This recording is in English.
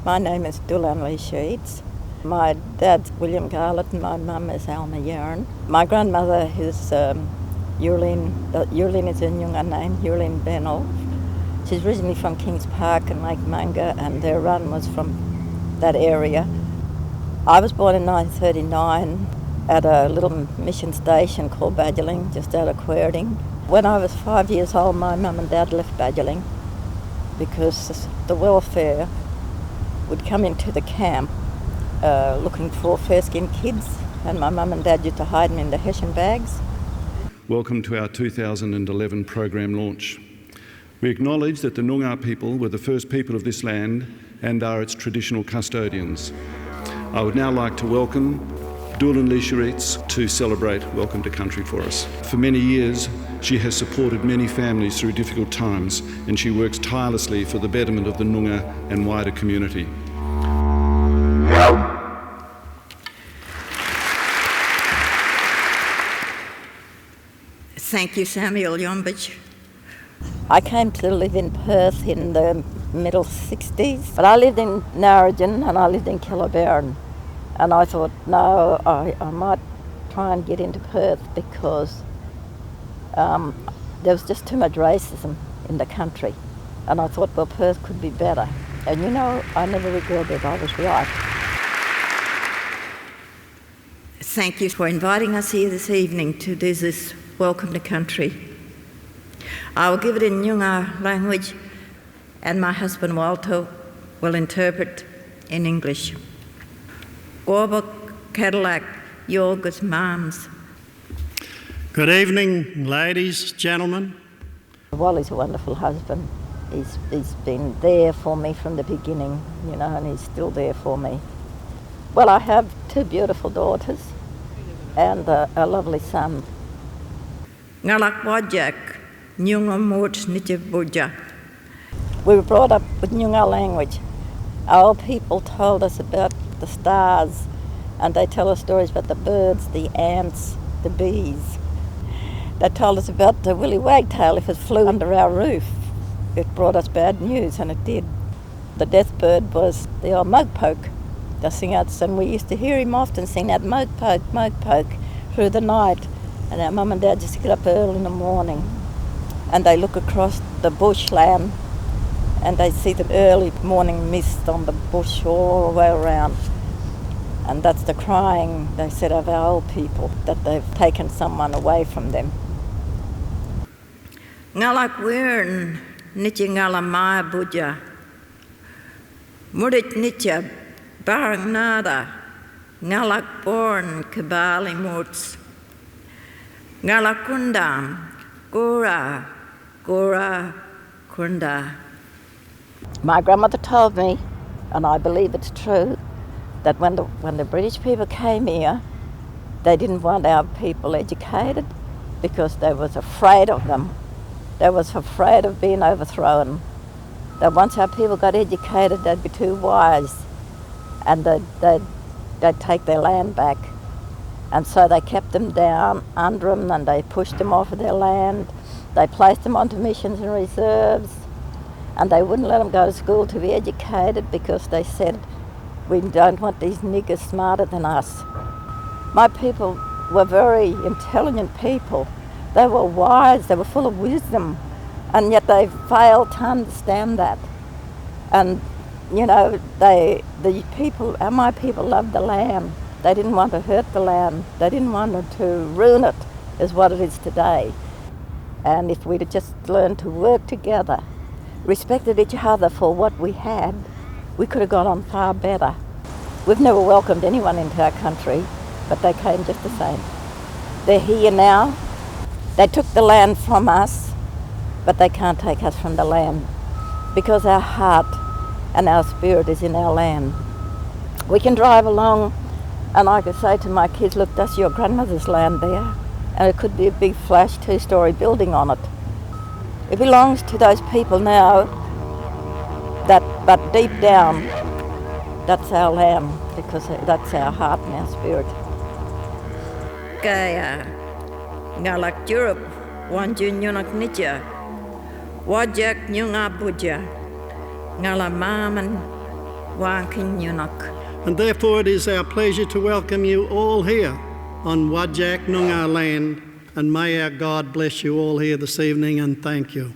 My name is Doolan-Leisha Eatts. My dad's William Garlett and my mum is Alma Yaron. My grandmother is Yurleen. Yurleen is a Nyunga name, Yurleen Bennell. She's originally from Kings Park and Lake Manga, and their run was from that area. I was born in 1939 at a little mission station called Badgerling, just out of Quairding. When I was 5 years old, my mum and dad left Badgerling because the welfare would come into the camp looking for fair-skinned kids, and my mum and dad used to hide them in the Hessian bags. Welcome to our 2011 program launch. We acknowledge that the Noongar people were the first people of this land and are its traditional custodians. I would now like to welcome Doolan-Leisha Eatts to celebrate Welcome to Country for us. For many years, she has supported many families through difficult times, and she works tirelessly for the betterment of the Noongar and wider community. Thank you, Samuel Yombich. I came to live in Perth in the middle 60s, but I lived in Narrogin and I lived in Killabarron. And I thought, no, I might try and get into Perth because there was just too much racism in the country. And I thought, well, Perth could be better. And you know, I never regretted it. I was right. Thank you for inviting us here this evening to do this Welcome to Country. I will give it in Noongar language, and my husband Walter will interpret in English. Gorba Cadillac, Yorgus Moms. Good evening, ladies, gentlemen. Wally's a wonderful husband. He's been there for me from the beginning, you know, and he's still there for me. Well, I have two beautiful daughters and a lovely son. Ngalak Wajak, Nyunga Mut Nityabuja. We were brought up with Nyunga language. Our old people told us about the stars, and they tell us stories about the birds, the ants, the bees. They told us about the willy wagtail if it flew under our roof. It brought us bad news, and it did. The death bird was the old mokepoke, the singouts, and we used to hear him often sing that mokepoke through the night. And our mum and dad just get up early in the morning and they look across the bushland and they see the early morning mist on the bush all the way around. And that's the crying, they said, of our old people, that they've taken someone away from them. Ngalak Wern, Nitya Ngala Maya Buja. Murit Nitya Barang Nada, Ngalak Born Kabali Muts. Ngalakundam, Gora, Kunda. My grandmother told me, and I believe it's true, that when the British people came here, they didn't want our people educated because they was afraid of them. They was afraid of being overthrown. That once our people got educated, they'd be too wise and they'd take their land back. And so they kept them down under them and they pushed them off of their land. They placed them onto missions and reserves, and they wouldn't let them go to school to be educated because they said, we don't want these niggers smarter than us. My people were very intelligent people. They were wise, they were full of wisdom, and yet they failed to understand that. And you know, my people loved the land. They didn't want to hurt the land. They didn't want to ruin it, is what it is today. And if we'd just learned to work together, respected each other for what we had, we could have gone on far better. We've never welcomed anyone into our country, but they came just the same. They're here now. They took the land from us, but they can't take us from the land because our heart and our spirit is in our land. We can drive along and I could say to my kids, look, that's your grandmother's land there. And it could be a big flash 2-story building on it. It belongs to those people now, but deep down, that's our land because that's our heart and our spirit. Kaya, Ngalak Europe, Wanjun Yunak Nitya, Wajak Nyunga Buja, Ngala Maman, Wankin Yunok. And therefore it is our pleasure to welcome you all here on Whadjuk Noongar land, and may our God bless you all here this evening, and thank you.